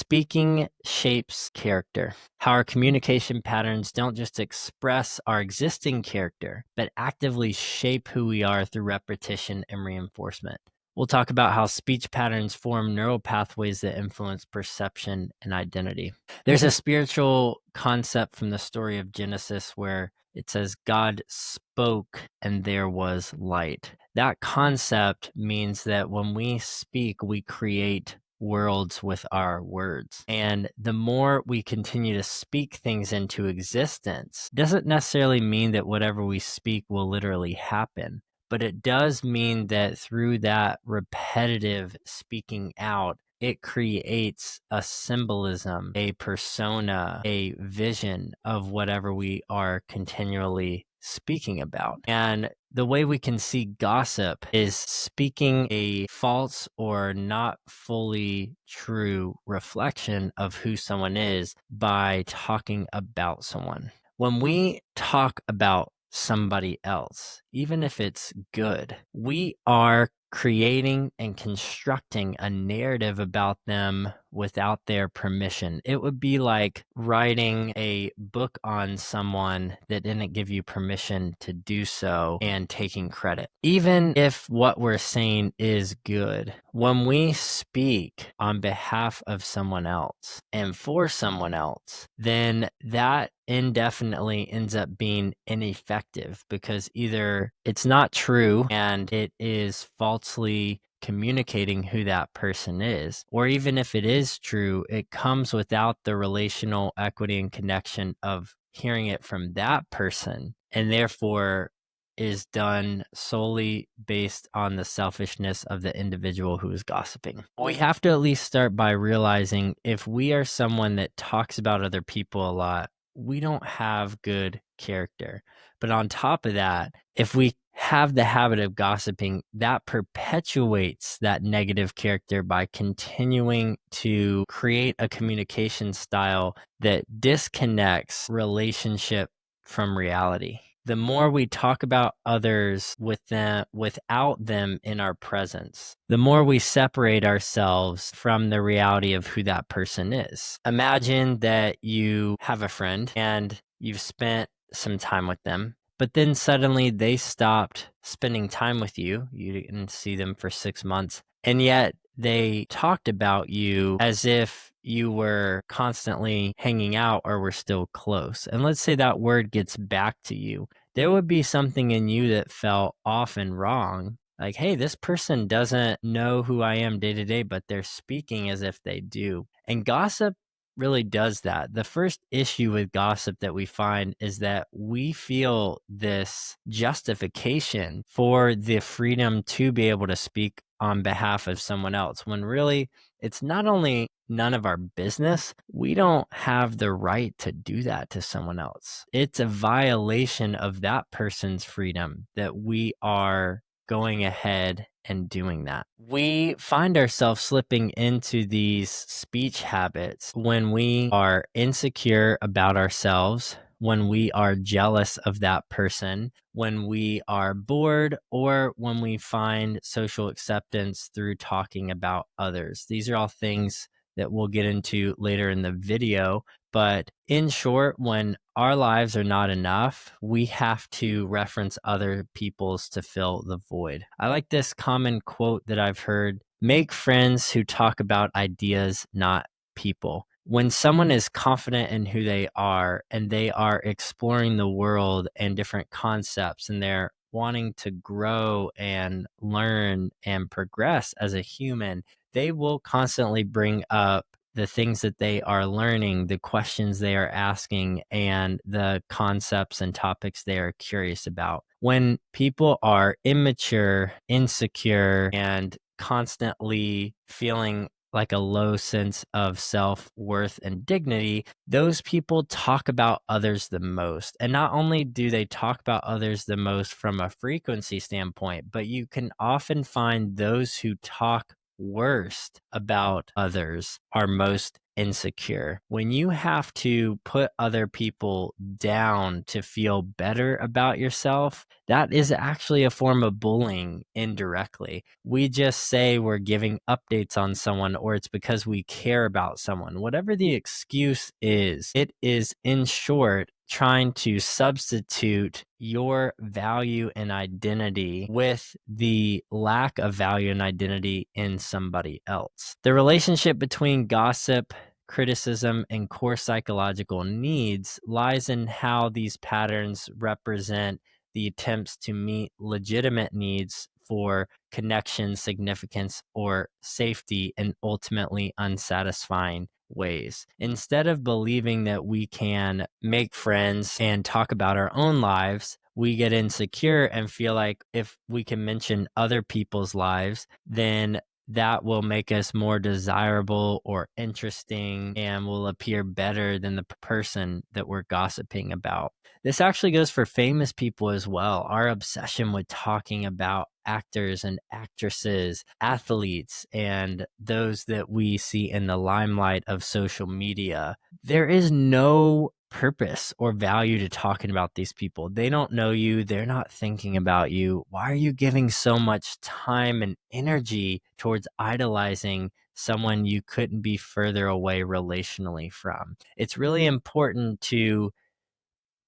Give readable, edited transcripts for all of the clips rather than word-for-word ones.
Speaking shapes character. How our communication patterns don't just express our existing character, but actively shape who we are through repetition and reinforcement. We'll talk about how speech patterns form neural pathways that influence perception and identity. There's a spiritual concept from the story of Genesis where it says God spoke and there was light. That concept means that when we speak, we create worlds with our words. And the more we continue to speak things into existence, doesn't necessarily mean that whatever we speak will literally happen. But it does mean that through that repetitive speaking out, it creates a symbolism, a persona, a vision of whatever we are continually speaking about. And the way we can see gossip is speaking a false or not fully true reflection of who someone is by talking about someone. When we talk about somebody else, even if it's good, we are creating and constructing a narrative about them without their permission. It would be like writing a book on someone that didn't give you permission to do so and taking credit. Even if what we're saying is good, when we speak on behalf of someone else and for someone else, then that indefinitely ends up being ineffective because either it's not true and it is falsely communicating who that person is, or even if it is true, it comes without the relational equity and connection of hearing it from that person, and therefore is done solely based on the selfishness of the individual who is gossiping. We have to at least start by realizing if we are someone that talks about other people a lot, we don't have good character. But on top of that, if we have the habit of gossiping, that perpetuates that negative character by continuing to create a communication style that disconnects relationship from reality. The more we talk about others without them in our presence, the more we separate ourselves from the reality of who that person is. Imagine that you have a friend and you've spent some time with them, but then suddenly they stopped spending time with you. You didn't see them for 6 months, and yet they talked about you as if you were constantly hanging out or were still close. And let's say that word gets back to you. There would be something in you that felt off and wrong. Like, hey, this person doesn't know who I am day to day, but they're speaking as if they do. And gossip really does that. The first issue with gossip that we find is that we feel this justification for the freedom to be able to speak on behalf of someone else, when really it's not only none of our business, we don't have the right to do that to someone else. It's a violation of that person's freedom that we are going ahead and doing that. We find ourselves slipping into these speech habits when we are insecure about ourselves, when we are jealous of that person, when we are bored, or when we find social acceptance through talking about others. These are all things that we'll get into later in the video. But in short, when our lives are not enough, we have to reference other people's to fill the void. I like this common quote that I've heard: make friends who talk about ideas, not people. When someone is confident in who they are and they are exploring the world and different concepts and they're wanting to grow and learn and progress as a human, they will constantly bring up the things that they are learning, the questions they are asking, and the concepts and topics they are curious about. When people are immature, insecure, and constantly feeling like a low sense of self-worth and dignity, those people talk about others the most. And not only do they talk about others the most from a frequency standpoint, but you can often find those who talk worst about others are most insecure. When you have to put other people down to feel better about yourself, that is actually a form of bullying indirectly. We just say we're giving updates on someone, or it's because we care about someone. Whatever the excuse is, it is, in short, trying to substitute your value and identity with the lack of value and identity in somebody else. The relationship between gossip, criticism, and core psychological needs lies in how these patterns represent the attempts to meet legitimate needs for connection, significance, or safety in ultimately unsatisfying ways. Instead of believing that we can make friends and talk about our own lives, we get insecure and feel like if we can mention other people's lives, then that will make us more desirable or interesting and will appear better than the person that we're gossiping about. This actually goes for famous people as well. Our obsession with talking about actors and actresses, athletes, and those that we see in the limelight of social media. There is no purpose or value to talking about these people. They don't know you. They're not thinking about you. Why are you giving so much time and energy towards idolizing someone you couldn't be further away relationally from? It's really important to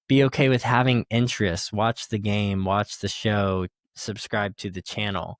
be okay with having interests, watch the game, watch the show, subscribe to the channel,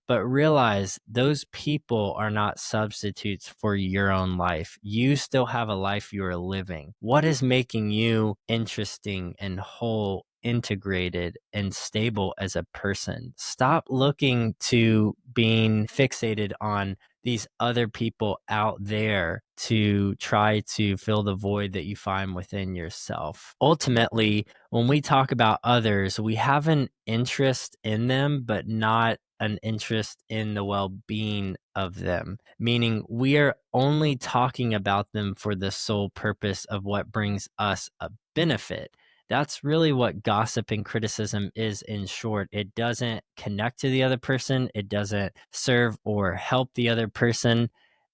but realize those people are not substitutes for your own life. You still have a life you are living. What is making you interesting and whole, integrated, and stable as a person? Stop looking to being fixated on these other people out there to try to fill the void that you find within yourself. Ultimately, when we talk about others, we have an interest in them, but not an interest in the well-being of them, meaning we are only talking about them for the sole purpose of what brings us a benefit. That's really what gossip and criticism is, in short. It doesn't connect to the other person, it doesn't serve or help the other person,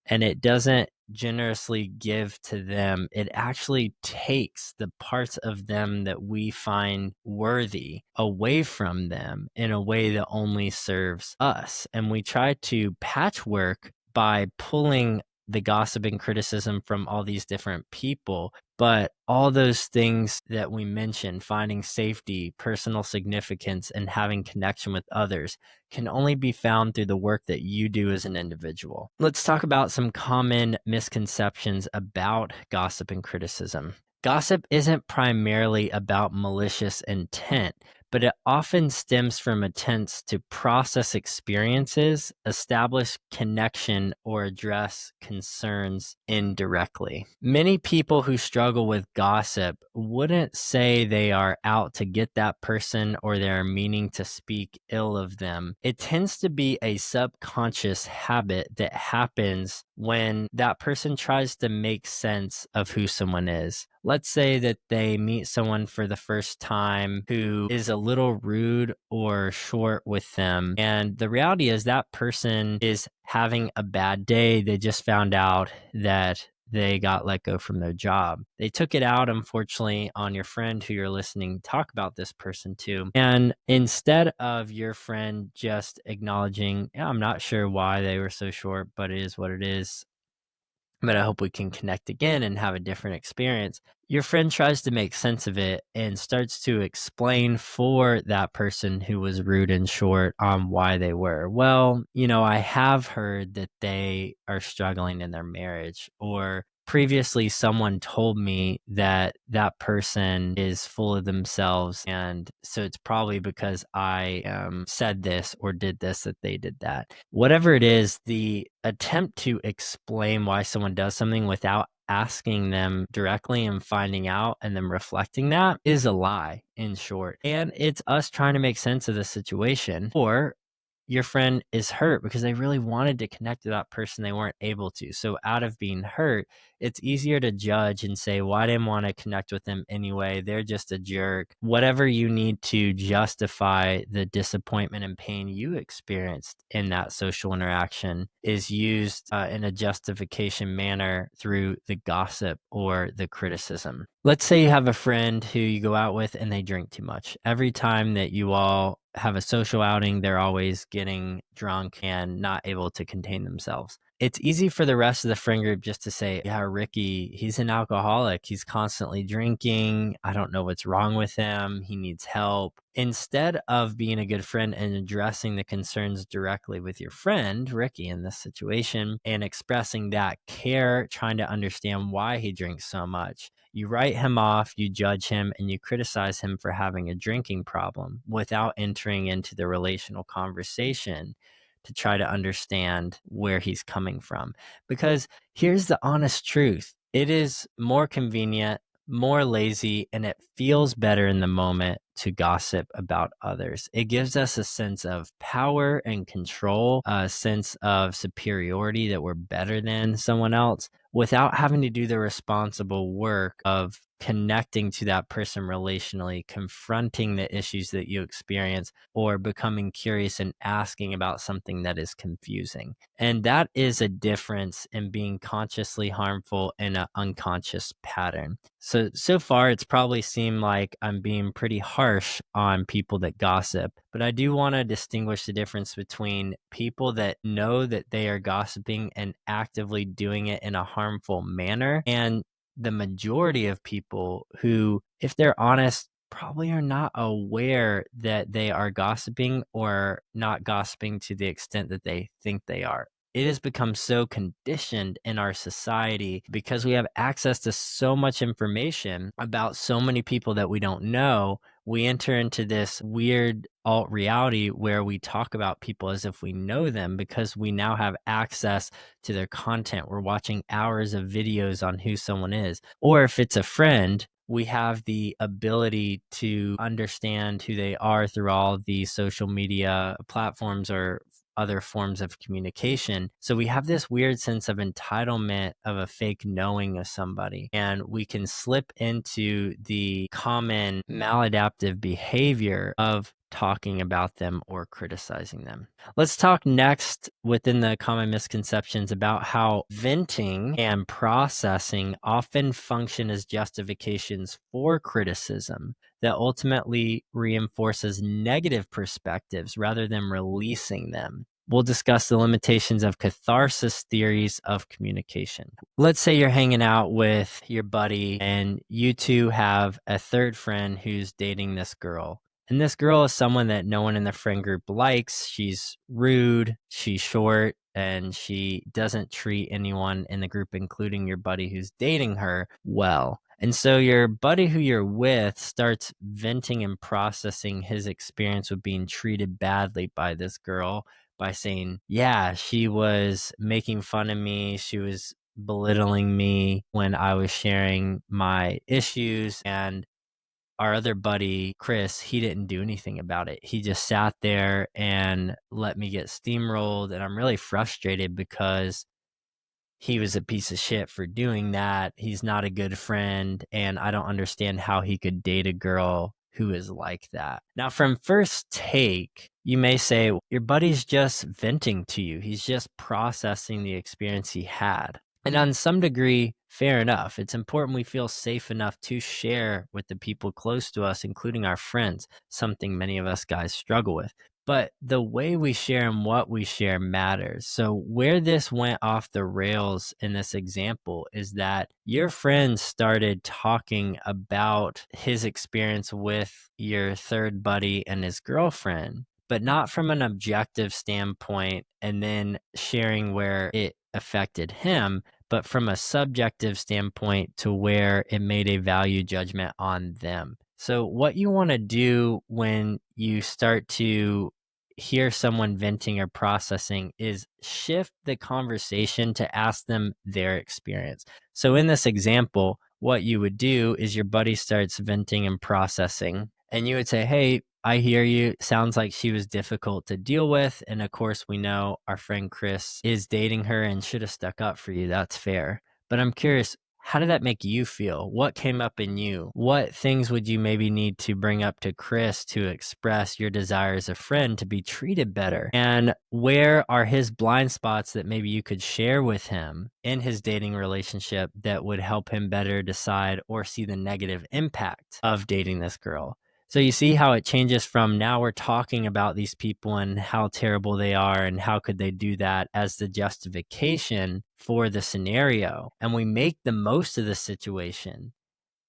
and it doesn't generously give to them. It actually takes the parts of them that we find worthy away from them in a way that only serves us. And we try to patchwork by pulling the gossip and criticism from all these different people. But all those things that we mentioned, finding safety, personal significance, and having connection with others, can only be found through the work that you do as an individual. Let's talk about some common misconceptions about gossip and criticism. Gossip isn't primarily about malicious intent, but it often stems from attempts to process experiences, establish connection, or address concerns indirectly. Many people who struggle with gossip wouldn't say they are out to get that person or they are meaning to speak ill of them. It tends to be a subconscious habit that happens when that person tries to make sense of who someone is. Let's say that they meet someone for the first time who is a little rude or short with them. And the reality is that person is having a bad day. They just found out that they got let go from their job. They took it out, unfortunately, on your friend who you're listening talk about this person to. And instead of your friend just acknowledging, yeah, I'm not sure why they were so short, but it is what it is, but I hope we can connect again and have a different experience. Your friend tries to make sense of it and starts to explain for that person who was rude and short on why they were. Well, I have heard that they are struggling in their marriage, or previously someone told me that that person is full of themselves. And so it's probably because I said this or did this that they did that. Whatever it is, the attempt to explain why someone does something without asking them directly and finding out and then reflecting that is a lie, in short. And it's us trying to make sense of the situation, or your friend is hurt because they really wanted to connect to that person, they weren't able to. So out of being hurt, it's easier to judge and say, well, I didn't want to connect with them anyway. They're just a jerk. Whatever you need to justify the disappointment and pain you experienced in that social interaction is used in a justification manner through the gossip or the criticism. Let's say you have a friend who you go out with and they drink too much. Every time that you all have a social outing, they're always getting drunk and not able to contain themselves. It's easy for the rest of the friend group just to say, yeah, Ricky, he's an alcoholic. He's constantly drinking. I don't know what's wrong with him. He needs help. Instead of being a good friend and addressing the concerns directly with your friend, Ricky, in this situation, and expressing that care, trying to understand why he drinks so much, you write him off, you judge him, and you criticize him for having a drinking problem without entering into the relational conversation to try to understand where he's coming from. Because here's the honest truth: it is more convenient, more lazy, and it feels better in the moment to gossip about others. It gives us a sense of power and control, a sense of superiority that we're better than someone else, without having to do the responsible work of connecting to that person relationally, confronting the issues that you experience, or becoming curious and asking about something that is confusing. And that is a difference in being consciously harmful and an unconscious pattern. So far, it's probably seemed like I'm being pretty harsh on people that gossip, but I do want to distinguish the difference between people that know that they are gossiping and actively doing it in a harmful manner, and the majority of people who, if they're honest, probably are not aware that they are gossiping or not gossiping to the extent that they think they are. It has become so conditioned in our society because we have access to so much information about so many people that we don't know. We enter into this weird alt reality where we talk about people as if we know them because we now have access to their content. We're watching hours of videos on who someone is. Or if it's a friend, we have the ability to understand who they are through all the social media platforms or other forms of communication. So we have this weird sense of entitlement of a fake knowing of somebody, and we can slip into the common maladaptive behavior of talking about them or criticizing them. Let's talk next within the common misconceptions about how venting and processing often function as justifications for criticism that ultimately reinforces negative perspectives rather than releasing them. We'll discuss the limitations of catharsis theories of communication. Let's say you're hanging out with your buddy and you two have a third friend who's dating this girl. And this girl is someone that no one in the friend group likes. She's rude, she's short, and she doesn't treat anyone in the group, including your buddy who's dating her, well. And so your buddy who you're with starts venting and processing his experience with being treated badly by this girl by saying, yeah, she was making fun of me. She was belittling me when I was sharing my issues. And our other buddy, Chris, he didn't do anything about it. He just sat there and let me get steamrolled. And I'm really frustrated because he was a piece of shit for doing that. He's not a good friend, and I don't understand how he could date a girl who is like that. Now, from first take, you may say your buddy's just venting to you. He's just processing the experience he had. And on some degree, fair enough. It's important we feel safe enough to share with the people close to us, including our friends, something many of us guys struggle with. But the way we share and what we share matters. So where this went off the rails in this example is that your friend started talking about his experience with your third buddy and his girlfriend, but not from an objective standpoint and then sharing where it affected him, but from a subjective standpoint to where it made a value judgment on them. So what you want to do when you start to hear someone venting or processing is shift the conversation to ask them their experience. So in this example, what you would do is your buddy starts venting and processing. And you would say, hey, I hear you. Sounds like she was difficult to deal with. And of course, we know our friend Chris is dating her and should have stuck up for you. That's fair. But I'm curious, how did that make you feel? What came up in you? What things would you maybe need to bring up to Chris to express your desire as a friend to be treated better? And where are his blind spots that maybe you could share with him in his dating relationship that would help him better decide or see the negative impact of dating this girl? So you see how it changes from now we're talking about these people and how terrible they are and how could they do that as the justification for the scenario. And we make the most of the situation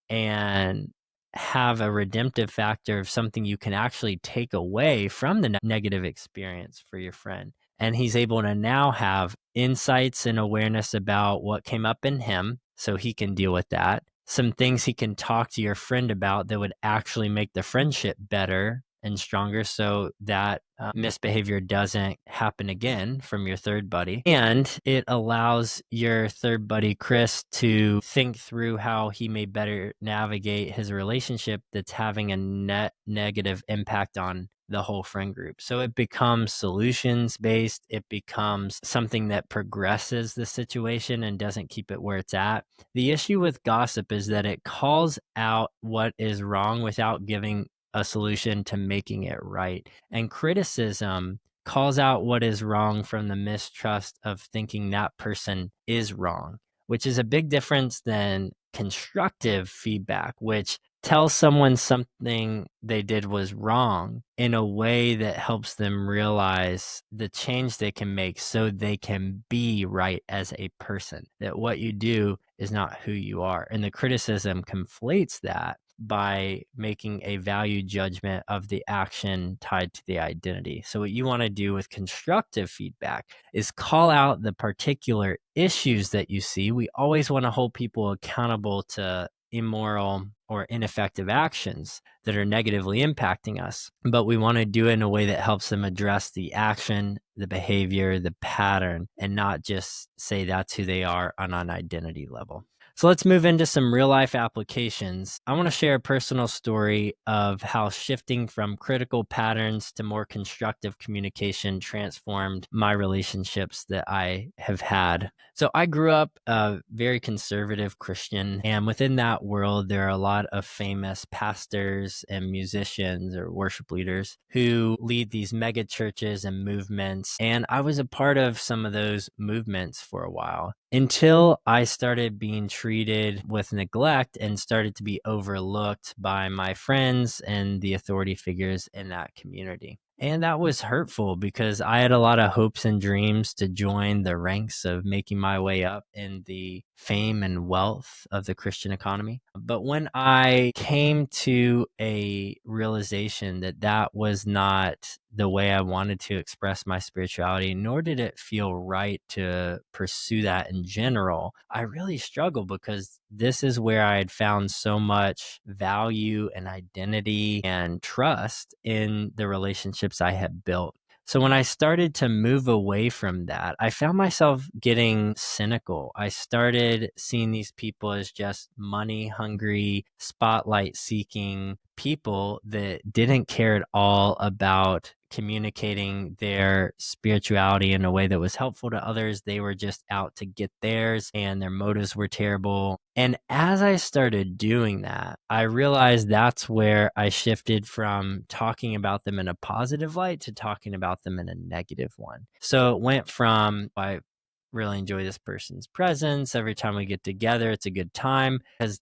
and have a redemptive factor of something you can actually take away from the negative experience for your friend. And he's able to now have insights and awareness about what came up in him so he can deal with that. Some things he can talk to your friend about that would actually make the friendship better and stronger so that misbehavior doesn't happen again from your third buddy. And it allows your third buddy, Chris, to think through how he may better navigate his relationship that's having a net negative impact on the whole friend group. So it becomes solutions based. It becomes something that progresses the situation and doesn't keep it where it's at. The issue with gossip is that it calls out what is wrong without giving a solution to making it right. And criticism calls out what is wrong from the mistrust of thinking that person is wrong, which is a big difference than constructive feedback, which tells someone something they did was wrong in a way that helps them realize the change they can make so they can be right as a person, that what you do is not who you are. And the criticism conflates that by making a value judgment of the action tied to the identity. So what you want to do with constructive feedback is call out the particular issues that you see. We always want to hold people accountable to immoral or ineffective actions that are negatively impacting us, but we want to do it in a way that helps them address the action, the behavior, the pattern, and not just say that's who they are on an identity level. So let's move into some real life applications. I want to share a personal story of how shifting from critical patterns to more constructive communication transformed my relationships that I have had. So I grew up a very conservative Christian, and within that world, there are a lot of famous pastors and musicians or worship leaders who lead these mega churches and movements. And I was a part of some of those movements for a while until I started being treated with neglect and started to be overlooked by my friends and the authority figures in that community. And that was hurtful because I had a lot of hopes and dreams to join the ranks of making my way up in the fame and wealth of the Christian economy. But when I came to a realization that that was not the way I wanted to express my spirituality, nor did it feel right to pursue that in general, I really struggled because this is where I had found so much value and identity and trust in the relationships I had built. So when I started to move away from that, I found myself getting cynical. I started seeing these people as just money hungry, spotlight seeking people that didn't care at all about communicating their spirituality in a way that was helpful to others. They were just out to get theirs and their motives were terrible. And as I started doing that, I realized that's where I shifted from talking about them in a positive light to talking about them in a negative one. So it went from, I really enjoy this person's presence. Every time we get together, it's a good time. Because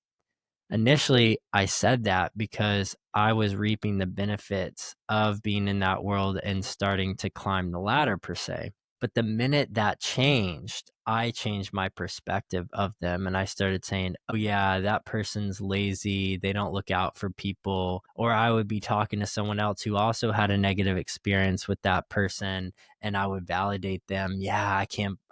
initially, I said that because I was reaping the benefits of being in that world and starting to climb the ladder, per se. But the minute that changed, I changed my perspective of them and I started saying, oh, yeah, that person's lazy. They don't look out for people. Or I would be talking to someone else who also had a negative experience with that person and I would validate them. Yeah,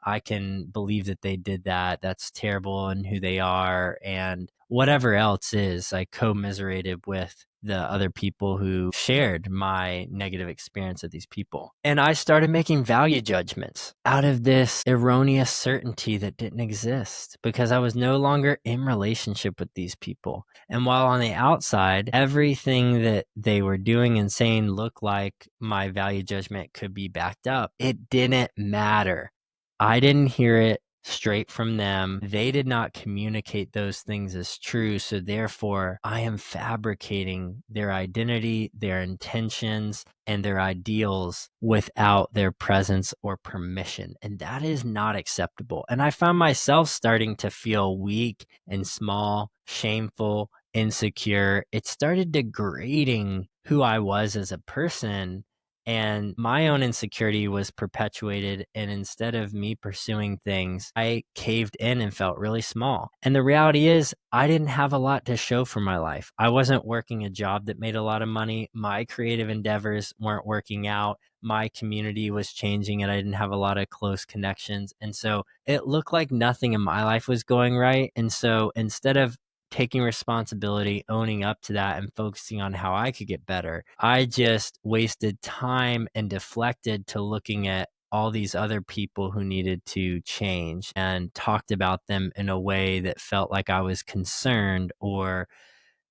I can believe that they did that. That's terrible and who they are. And whatever else is, I commiserated with the other people who shared my negative experience of these people. And I started making value judgments out of this erroneous certainty that didn't exist because I was no longer in relationship with these people. And while on the outside, everything that they were doing and saying looked like my value judgment could be backed up, it didn't matter. I didn't hear it straight from them. They did not communicate those things as true. So therefore, I am fabricating their identity, their intentions, and their ideals without their presence or permission. And that is not acceptable. And I found myself starting to feel weak and small, shameful, insecure. It started degrading who I was as a person. And my own insecurity was perpetuated. And instead of me pursuing things, I caved in and felt really small. And the reality is, I didn't have a lot to show for my life. I wasn't working a job that made a lot of money. My creative endeavors weren't working out. My community was changing and I didn't have a lot of close connections. And so it looked like nothing in my life was going right. And so instead of taking responsibility, owning up to that, and focusing on how I could get better, I just wasted time and deflected to looking at all these other people who needed to change and talked about them in a way that felt like I was concerned or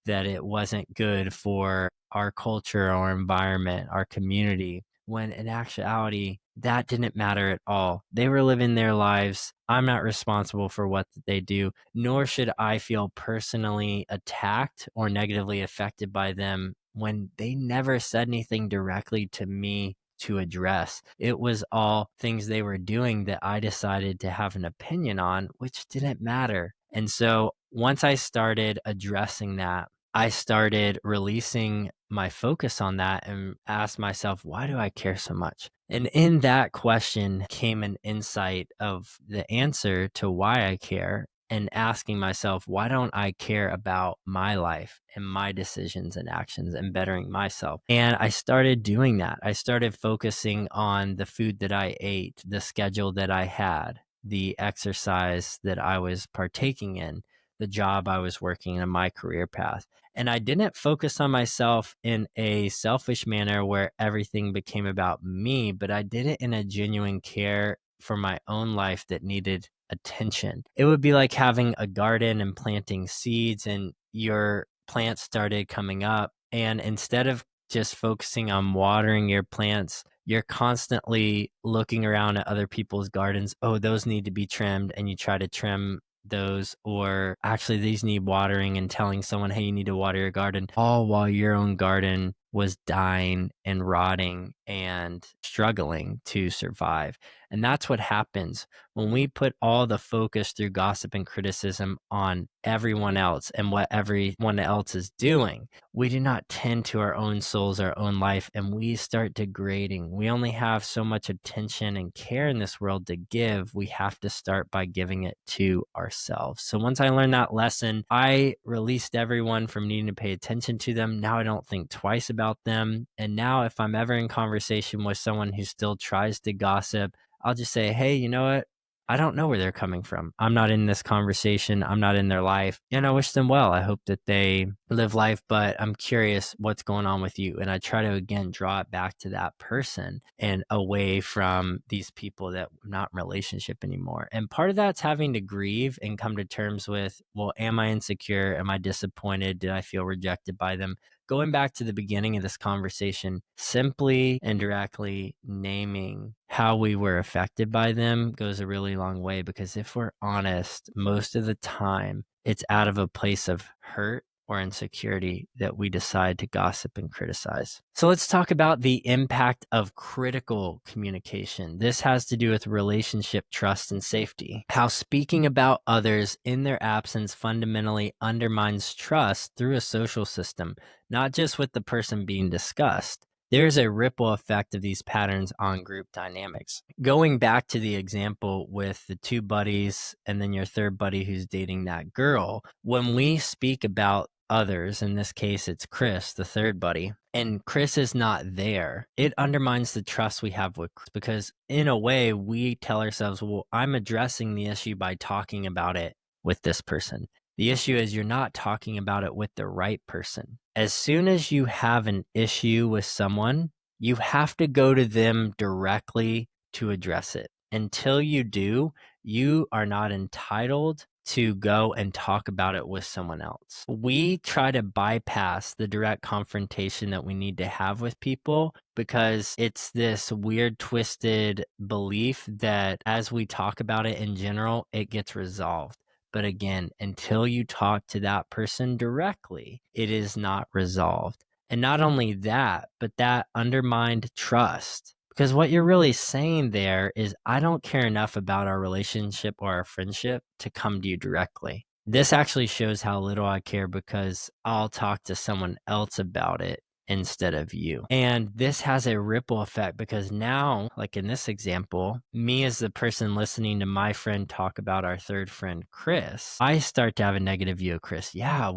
that it wasn't good for our culture, our environment, our community, when in actuality, that didn't matter at all. They were living their lives. I'm not responsible for what they do, nor should I feel personally attacked or negatively affected by them when they never said anything directly to me to address. It was all things they were doing that I decided to have an opinion on, which didn't matter. And so once I started addressing that, I started releasing my focus on that and asked myself, why do I care so much? And in that question came an insight of the answer to why I care, and asking myself, why don't I care about my life and my decisions and actions and bettering myself? And I started doing that. I started focusing on the food that I ate, the schedule that I had, the exercise that I was partaking in, the job I was working in, my career path. And I didn't focus on myself in a selfish manner where everything became about me, but I did it in a genuine care for my own life that needed attention. It would be like having a garden and planting seeds, and your plants started coming up. And instead of just focusing on watering your plants, you're constantly looking around at other people's gardens. Oh, those need to be trimmed. And you try to trim those, or actually these need watering, and telling someone, hey, you need to water your garden, all while your own garden was dying and rotting and struggling to survive. And that's what happens when we put all the focus through gossip and criticism on everyone else and what everyone else is doing. We do not tend to our own souls, our own life, and we start degrading. We only have so much attention and care in this world to give. We have to start by giving it to ourselves. So once I learned that lesson, I released everyone from needing to pay attention to them. Now I don't think twice about them. And now if I'm ever in conversation with someone who still tries to gossip, I'll just say, hey, you know what? I don't know where they're coming from. I'm not in this conversation. I'm not in their life. And I wish them well. I hope that they live life, but I'm curious what's going on with you. And I try to, again, draw it back to that person and away from these people that are not in relationship anymore. And part of that's having to grieve and come to terms with, well, am I insecure? Am I disappointed? Did I feel rejected by them? Going back to the beginning of this conversation, simply and directly naming how we were affected by them goes a really long way, because if we're honest, most of the time it's out of a place of hurt or insecurity that we decide to gossip and criticize. So let's talk about the impact of critical communication. This has to do with relationship, trust, and safety. How speaking about others in their absence fundamentally undermines trust through a social system, not just with the person being discussed. There's a ripple effect of these patterns on group dynamics. Going back to the example with the two buddies and then your third buddy who's dating that girl, when we speak about others, in this case it's Chris, the third buddy, and Chris is not there, it undermines the trust we have with Chris, because in a way we tell ourselves, well, I'm addressing the issue by talking about it with this person. The issue is you're not talking about it with the right person. As soon as you have an issue with someone, you have to go to them directly to address it. Until you do, you are not entitled to go and talk about it with someone else. We try to bypass the direct confrontation that we need to have with people because it's this weird, twisted belief that as we talk about it in general, it gets resolved. But again, until you talk to that person directly, it is not resolved. And not only that, but that undermined trust. Because what you're really saying there is, I don't care enough about our relationship or our friendship to come to you directly. This actually shows how little I care because I'll talk to someone else about it instead of you. And this has a ripple effect because now, like in this example, me as the person listening to my friend talk about our third friend, Chris, I start to have a negative view of Chris. Yeah,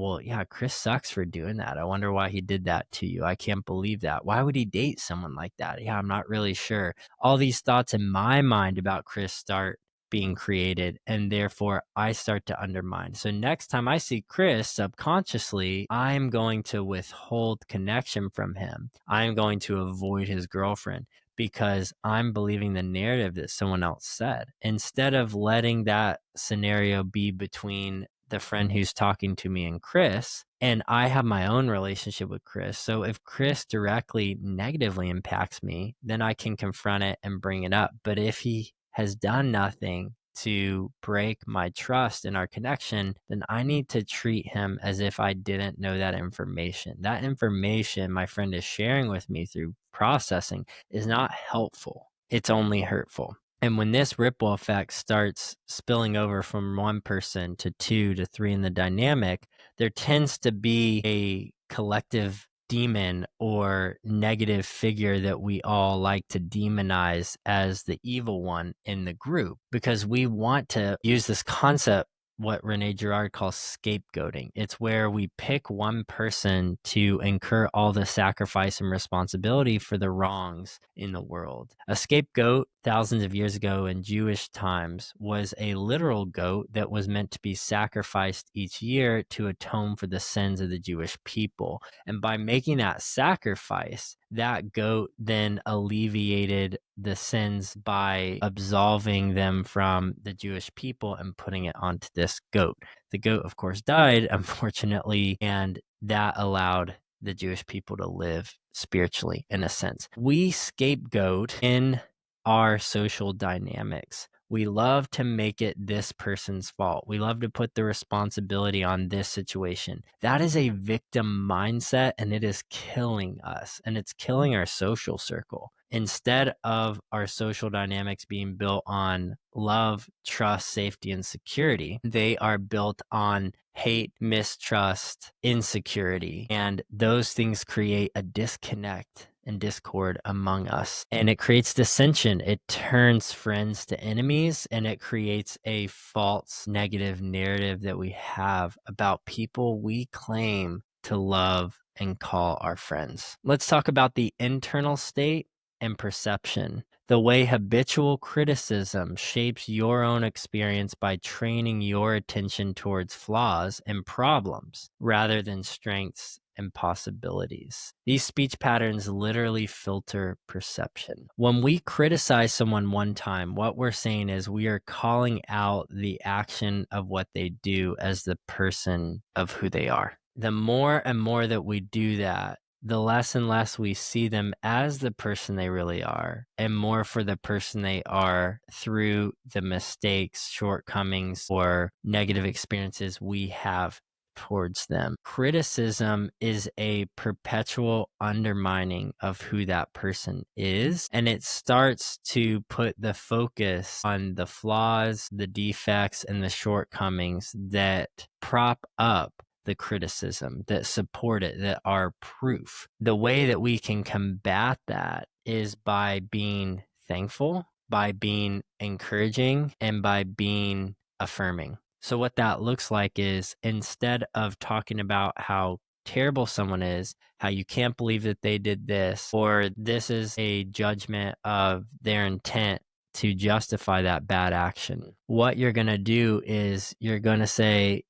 Chris sucks for doing that. I wonder why he did that to you. I can't believe that. Why would he date someone like that? Yeah, I'm not really sure. All these thoughts in my mind about Chris start being created, and therefore I start to undermine. So next time I see Chris, subconsciously, I'm going to withhold connection from him. I'm going to avoid his girlfriend because I'm believing the narrative that someone else said. Instead of letting that scenario be between the friend who's talking to me and Chris, and I have my own relationship with Chris. So if Chris directly negatively impacts me, then I can confront it and bring it up. But if he has done nothing to break my trust in our connection, then I need to treat him as if I didn't know that information. That information my friend is sharing with me through processing is not helpful. It's only hurtful. And when this ripple effect starts spilling over from one person to two to three in the dynamic, there tends to be a collective demon or negative figure that we all like to demonize as the evil one in the group because we want to use this concept, what Rene Girard calls scapegoating. It's where we pick one person to incur all the sacrifice and responsibility for the wrongs in the world. A scapegoat, thousands of years ago in Jewish times, was a literal goat that was meant to be sacrificed each year to atone for the sins of the Jewish people. And by making that sacrifice, that goat then alleviated the sins by absolving them from the Jewish people and putting it onto this goat. The goat, of course, died, unfortunately, and that allowed the Jewish people to live spiritually, in a sense. We scapegoat in our social dynamics. We love to make it this person's fault. We love to put the responsibility on this situation. That is a victim mindset, and it is killing us, and it's killing our social circle. Instead of our social dynamics being built on love, trust, safety, and security, they are built on hate, mistrust, insecurity, and those things create a disconnect and discord among us. And it creates dissension. It turns friends to enemies, and it creates a false negative narrative that we have about people we claim to love and call our friends. Let's talk about the internal state and perception. The way habitual criticism shapes your own experience by training your attention towards flaws and problems rather than strengths and possibilities. These speech patterns literally filter perception. When we criticize someone one time, what we're saying is we are calling out the action of what they do as the person of who they are. The more and more that we do that, the less and less we see them as the person they really are, and more for the person they are through the mistakes, shortcomings, or negative experiences we have towards them. Criticism is a perpetual undermining of who that person is, and it starts to put the focus on the flaws, the defects, and the shortcomings that prop up the criticism, that support it, that are proof. The way that we can combat that is by being thankful, by being encouraging, and by being affirming. So what that looks like is, instead of talking about how terrible someone is, how you can't believe that they did this, or this is a judgment of their intent to justify that bad action. What you're going to do is you're going to say,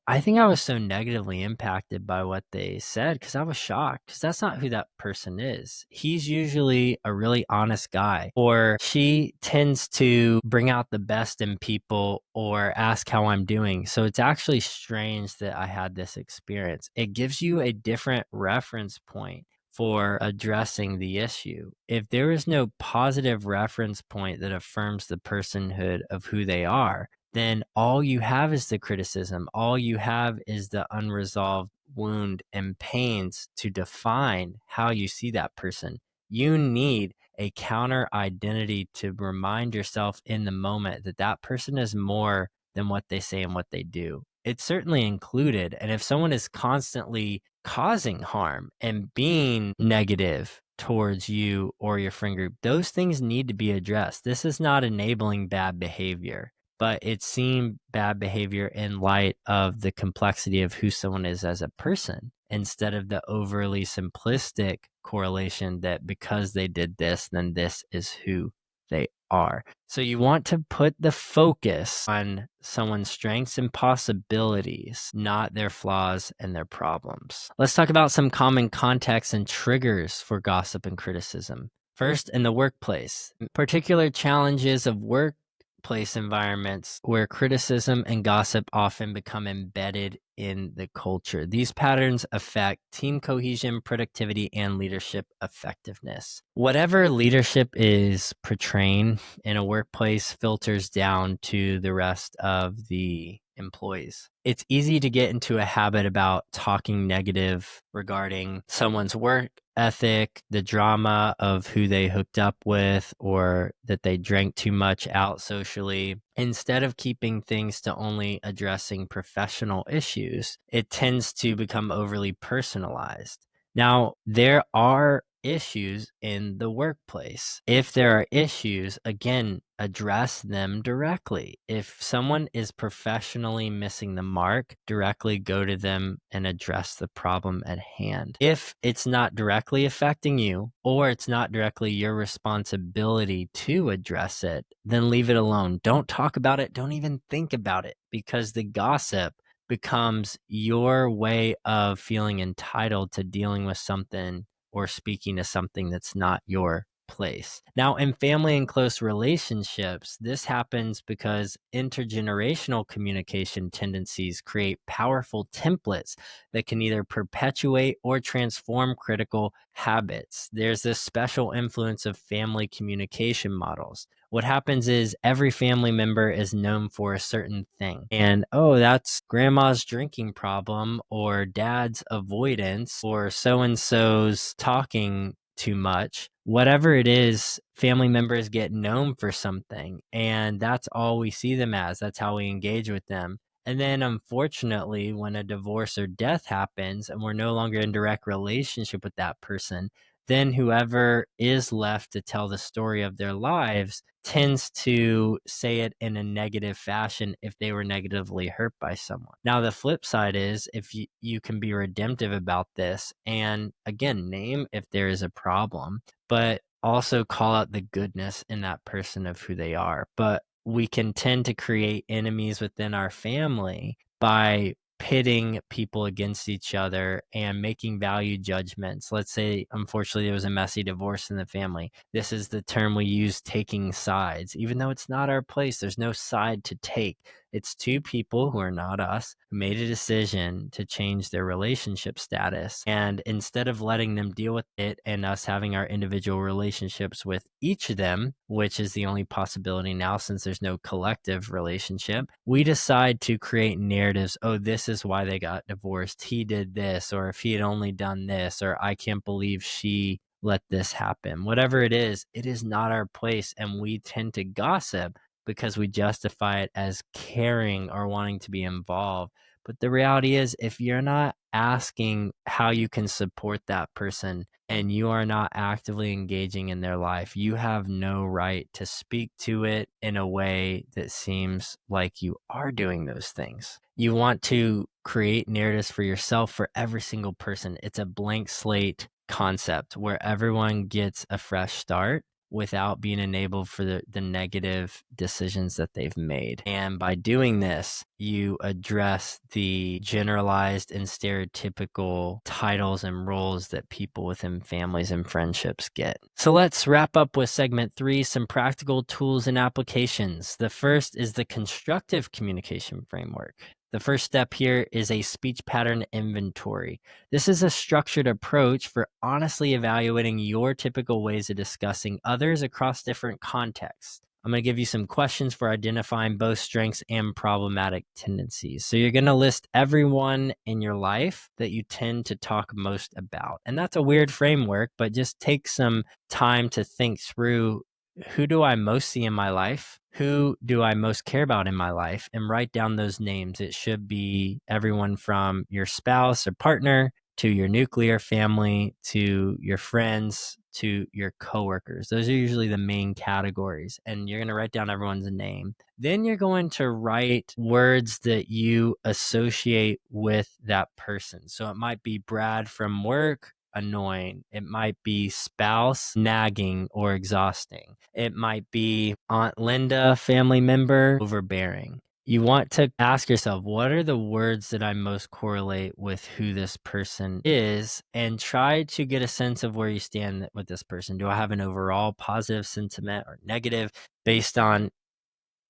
I think I was so negatively impacted by what they said because I was shocked, because that's not who that person is. He's usually a really honest guy, or she tends to bring out the best in people or ask how I'm doing. So it's actually strange that I had this experience. It gives you a different reference point for addressing the issue. If there is no positive reference point that affirms the personhood of who they are, then all you have is the criticism. All you have is the unresolved wound and pains to define how you see that person. You need a counter identity to remind yourself in the moment that that person is more than what they say and what they do. It's certainly included. And if someone is constantly causing harm and being negative towards you or your friend group, those things need to be addressed. This is not enabling bad behavior, but it's seeing bad behavior in light of the complexity of who someone is as a person, instead of the overly simplistic correlation that because they did this, then this is who they are. So you want to put the focus on someone's strengths and possibilities, not their flaws and their problems. Let's talk about some common contexts and triggers for gossip and criticism. First, in the workplace, particular challenges of workplace environments where criticism and gossip often become embedded in the culture. These patterns affect team cohesion, productivity, and leadership effectiveness. Whatever leadership is portraying in a workplace filters down to the rest of the employees. It's easy to get into a habit about talking negative regarding someone's work ethic, the drama of who they hooked up with, or that they drank too much out socially. Instead of keeping things to only addressing professional issues, it tends to become overly personalized. Now, there are issues in the workplace. If there are issues, again, address them directly. If someone is professionally missing the mark, directly go to them and address the problem at hand. If it's not directly affecting you, or it's not directly your responsibility to address it, then leave it alone. Don't talk about it. Don't even think about it, because the gossip becomes your way of feeling entitled to dealing with something or speaking to something that's not your place. Now, in family and close relationships, this happens because intergenerational communication tendencies create powerful templates that can either perpetuate or transform critical habits. There's this special influence of family communication models. What happens is every family member is known for a certain thing. And, oh, that's grandma's drinking problem, or dad's avoidance, or so-and-so's talking too much. Whatever it is, family members get known for something, and that's all we see them as. That's how we engage with them. And then unfortunately, when a divorce or death happens and we're no longer in direct relationship with that person, then whoever is left to tell the story of their lives tends to say it in a negative fashion if they were negatively hurt by someone. Now, the flip side is if you can be redemptive about this and, again, name if there is a problem, but also call out the goodness in that person of who they are. But we can tend to create enemies within our family by pitting people against each other and making value judgments. Let's say, unfortunately, there was a messy divorce in the family. This is the term we use, taking sides. Even though it's not our place, there's no side to take. It's two people who are not us who made a decision to change their relationship status. And instead of letting them deal with it and us having our individual relationships with each of them, which is the only possibility now since there's no collective relationship, we decide to create narratives. Oh, this is why they got divorced. He did this, or if he had only done this, or I can't believe she let this happen. Whatever it is not our place. And we tend to gossip because we justify it as caring or wanting to be involved. But the reality is, if you're not asking how you can support that person and you are not actively engaging in their life, you have no right to speak to it in a way that seems like you are doing those things. You want to create narratives for yourself for every single person. It's a blank slate concept where everyone gets a fresh start, without being enabled for the negative decisions that they've made. And by doing this, you address the generalized and stereotypical titles and roles that people within families and friendships get. So let's wrap up with segment 3, some practical tools and applications. The first is the constructive communication framework. The first step here is a speech pattern inventory. This is a structured approach for honestly evaluating your typical ways of discussing others across different contexts. I'm going to give you some questions for identifying both strengths and problematic tendencies. So you're going to list everyone in your life that you tend to talk most about. And that's a weird framework, but just take some time to think through, who do I most see in my life? Who do I most care about in my life? And write down those names. It should be everyone from your spouse or partner to your nuclear family, to your friends, to your coworkers. Those are usually the main categories. And you're going to write down everyone's name. Then you're going to write words that you associate with that person. So it might be Brad from work, annoying. It might be spouse, nagging or exhausting. It might be Aunt Linda, family member, overbearing. You want to ask yourself, what are the words that I most correlate with who this person is? And try to get a sense of where you stand with this person. Do I have an overall positive sentiment or negative? Based on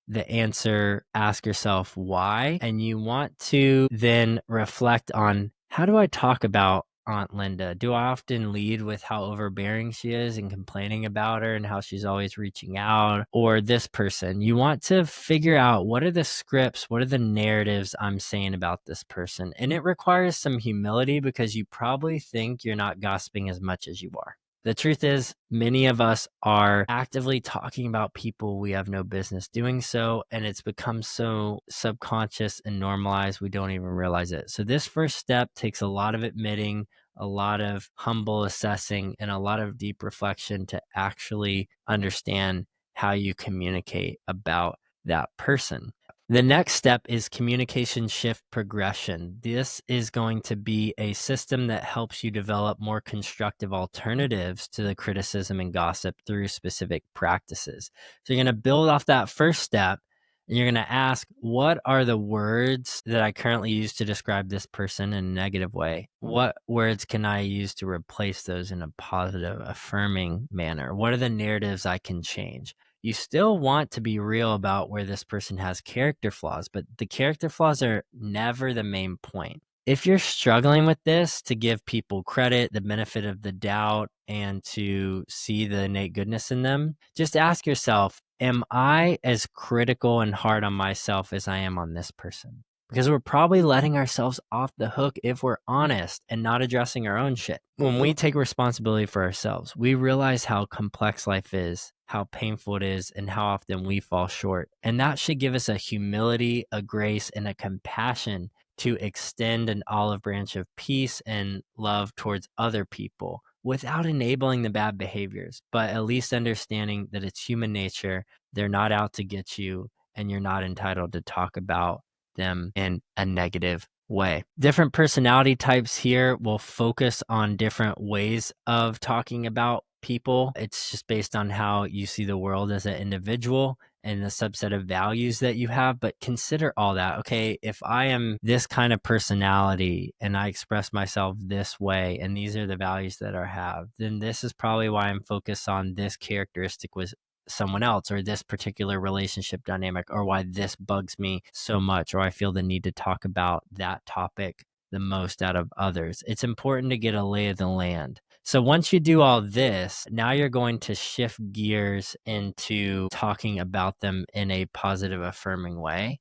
the answer, ask yourself why. And you want to then reflect on, how do I talk about Aunt Linda? Do I often lead with how overbearing she is and complaining about her and how she's always reaching out? Or this person, you want to figure out, what are the scripts, what are the narratives I'm saying about this person? And it requires some humility, because you probably think you're not gossiping as much as you are. The truth is, many of us are actively talking about people we have no business doing so, and it's become so subconscious and normalized we don't even realize it. So this first step takes a lot of admitting, a lot of humble assessing, and a lot of deep reflection to actually understand how you communicate about that person. The next step is communication shift progression. This is going to be a system that helps you develop more constructive alternatives to the criticism and gossip through specific practices. So you're going to build off that first step, and you're going to ask, what are the words that I currently use to describe this person in a negative way? What words can I use to replace those in a positive, affirming manner? What are the narratives I can change? You still want to be real about where this person has character flaws, but the character flaws are never the main point. If you're struggling with this, to give people credit, the benefit of the doubt, and to see the innate goodness in them, just ask yourself, am I as critical and hard on myself as I am on this person? Because we're probably letting ourselves off the hook if we're honest and not addressing our own shit. When we take responsibility for ourselves, we realize how complex life is, how painful it is, and how often we fall short. And that should give us a humility, a grace, and a compassion to extend an olive branch of peace and love towards other people without enabling the bad behaviors, but at least understanding that it's human nature. They're not out to get you, and you're not entitled to talk about them in a negative way. Different personality types here will focus on different ways of talking about people. It's just based on how you see the world as an individual and the subset of values that you have. But consider all that. Okay, if I am this kind of personality and I express myself this way, and these are the values that I have, then this is probably why I'm focused on this characteristic with someone else, or this particular relationship dynamic, or why this bugs me so much, or I feel the need to talk about that topic the most out of others. It's important to get a lay of the land. So once you do all this, now you're going to shift gears into talking about them in a positive, affirming way.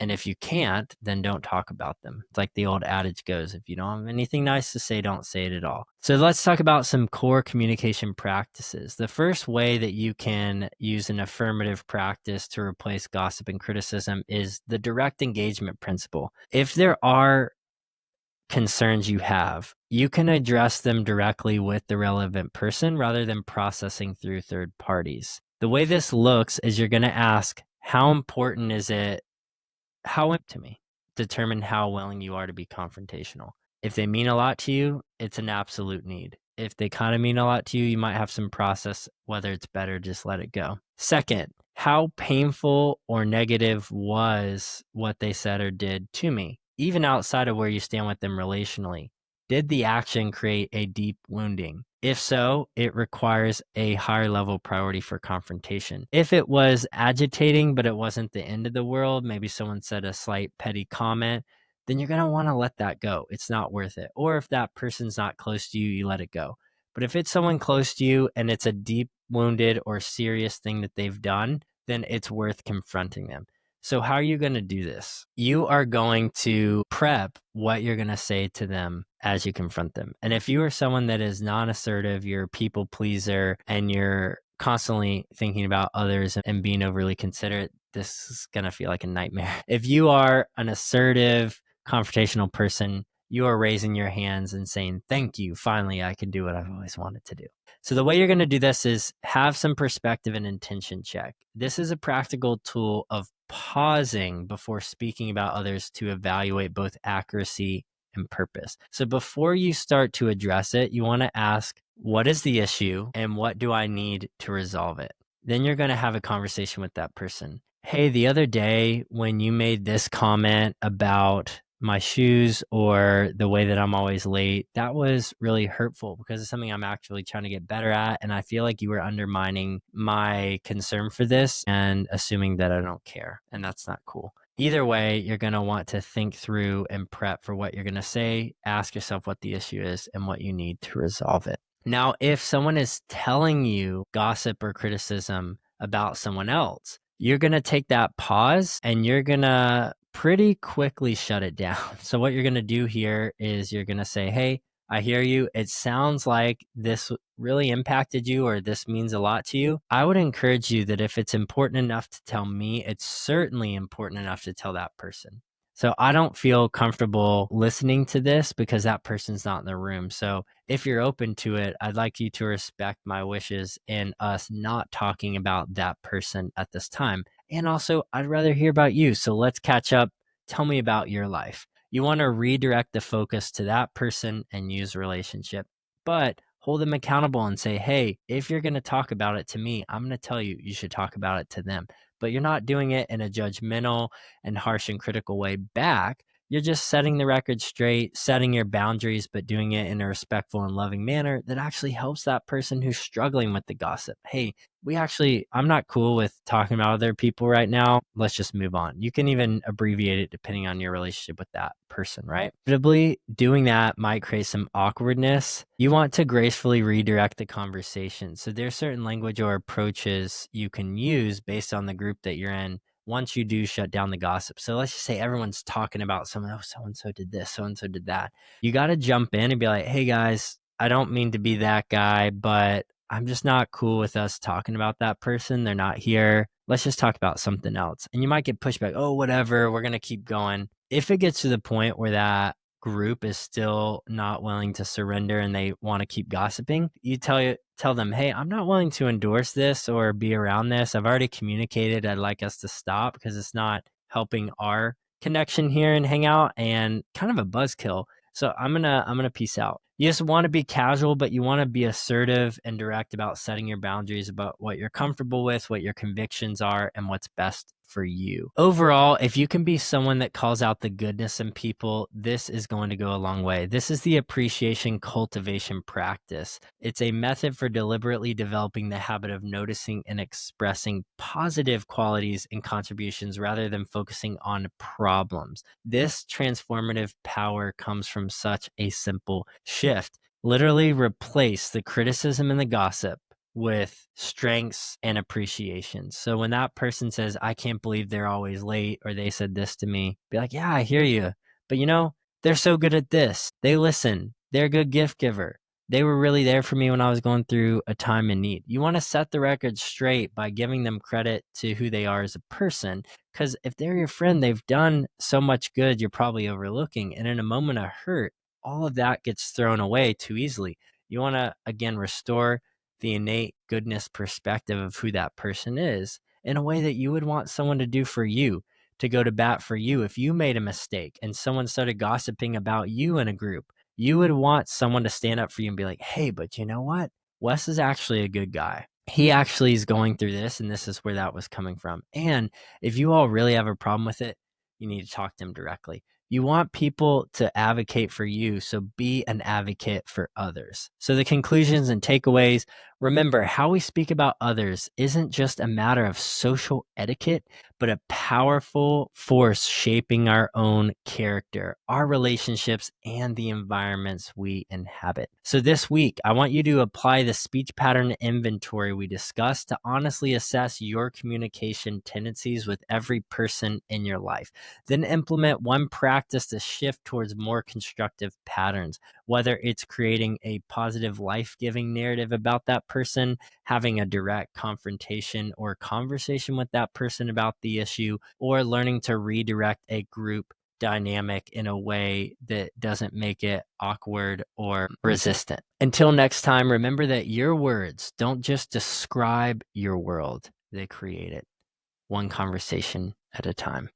And if you can't, then don't talk about them. It's like the old adage goes, if you don't have anything nice to say, don't say it at all. So let's talk about some core communication practices. The first way that you can use an affirmative practice to replace gossip and criticism is the direct engagement principle. If there are concerns you have, you can address them directly with the relevant person rather than processing through third parties. The way this looks is you're going to ask, how important is it? How to me? Determine how willing you are to be confrontational. If they mean a lot to you, it's an absolute need. If they kind of mean a lot to you, you might have some process whether it's better just let it go. Second, how painful or negative was what they said or did to me, even outside of where you stand with them relationally? Did the action create a deep wounding? If so, it requires a higher level priority for confrontation. If it was agitating, but it wasn't the end of the world, maybe someone said a slight petty comment, then you're going to want to let that go. It's not worth it. Or if that person's not close to you, you let it go. But if it's someone close to you and it's a deep wounded or serious thing that they've done, then it's worth confronting them. So how are you going to do this? You are going to prep what you're going to say to them as you confront them. And if you are someone that is non-assertive, you're a people pleaser, and you're constantly thinking about others and being overly considerate, this is going to feel like a nightmare. If you are an assertive, confrontational person, you are raising your hands and saying, thank you, finally, I can do what I've always wanted to do. So the way you're going to do this is have some perspective and intention check. This is a practical tool of pausing before speaking about others to evaluate both accuracy and purpose. So before you start to address it, you want to ask, what is the issue and what do I need to resolve it? Then you're going to have a conversation with that person. Hey, the other day when you made this comment about my shoes or the way that I'm always late, that was really hurtful because it's something I'm actually trying to get better at. And I feel like you were undermining my concern for this and assuming that I don't care. And that's not cool. Either way, you're going to want to think through and prep for what you're going to say. Ask yourself what the issue is and what you need to resolve it. Now, if someone is telling you gossip or criticism about someone else, you're going to take that pause and you're going to pretty quickly shut it down. So what you're going to do here is you're going to say, hey, I hear you. It sounds like this really impacted you or this means a lot to you. I would encourage you that if it's important enough to tell me, it's certainly important enough to tell that person. So I don't feel comfortable listening to this because that person's not in the room. So if you're open to it, I'd like you to respect my wishes and us not talking about that person at this time. And also, I'd rather hear about you. So let's catch up. Tell me about your life. You want to redirect the focus to that person and use relationship, but hold them accountable and say, hey, if you're going to talk about it to me, I'm going to tell you, you should talk about it to them. But you're not doing it in a judgmental and harsh and critical way back. You're just setting the record straight, setting your boundaries, but doing it in a respectful and loving manner that actually helps that person who's struggling with the gossip. Hey, I'm not cool with talking about other people right now. Let's just move on. You can even abbreviate it depending on your relationship with that person, right? Inevitably, doing that might create some awkwardness. You want to gracefully redirect the conversation. So there's certain language or approaches you can use based on the group that you're in once you do shut down the gossip. So let's just say everyone's talking about someone, oh, so-and-so did this, so-and-so did that. You got to jump in and be like, hey guys, I don't mean to be that guy, but I'm just not cool with us talking about that person. They're not here. Let's just talk about something else. And you might get pushback. Oh, whatever. We're going to keep going. If it gets to the point where that group is still not willing to surrender and they want to keep gossiping, you tell them, hey, I'm not willing to endorse this or be around this. I've already communicated I'd like us to stop because it's not helping our connection here and hang out and kind of a buzzkill. So I'm gonna peace out. You just want to be casual, but you want to be assertive and direct about setting your boundaries about what you're comfortable with, what your convictions are, and what's best for you. Overall, if you can be someone that calls out the goodness in people, this is going to go a long way. This is the appreciation cultivation practice. It's a method for deliberately developing the habit of noticing and expressing positive qualities and contributions rather than focusing on problems. This transformative power comes from such a simple shift. Literally replace the criticism and the gossip with strengths and appreciation. So when that person says, I can't believe they're always late, or they said this to me, be like, yeah, I hear you. But they're so good at this. They listen. They're a good gift giver. They were really there for me when I was going through a time in need. You want to set the record straight by giving them credit to who they are as a person. Because if they're your friend, they've done so much good you're probably overlooking. And in a moment of hurt, all of that gets thrown away too easily. You want to, again, restore the innate goodness perspective of who that person is in a way that you would want someone to do for you, to go to bat for you if you made a mistake and someone started gossiping about you in a group. you would want someone to stand up for you and be like, hey, but you know what? Wes is actually a good guy. He actually is going through this, and this is where that was coming from. And if you all really have a problem with it, you need to talk to him directly. You want people to advocate for you, so be an advocate for others. So the conclusions and takeaways: remember, how we speak about others isn't just a matter of social etiquette, but a powerful force shaping our own character, our relationships, and the environments we inhabit. So this week, I want you to apply the speech pattern inventory we discussed to honestly assess your communication tendencies with every person in your life. Then implement one practice to shift towards more constructive patterns, whether it's creating a positive, life-giving narrative about that person, having a direct confrontation or conversation with that person about the issue, or learning to redirect a group dynamic in a way that doesn't make it awkward or resistant. Until next time, remember that your words don't just describe your world, they create it, one conversation at a time.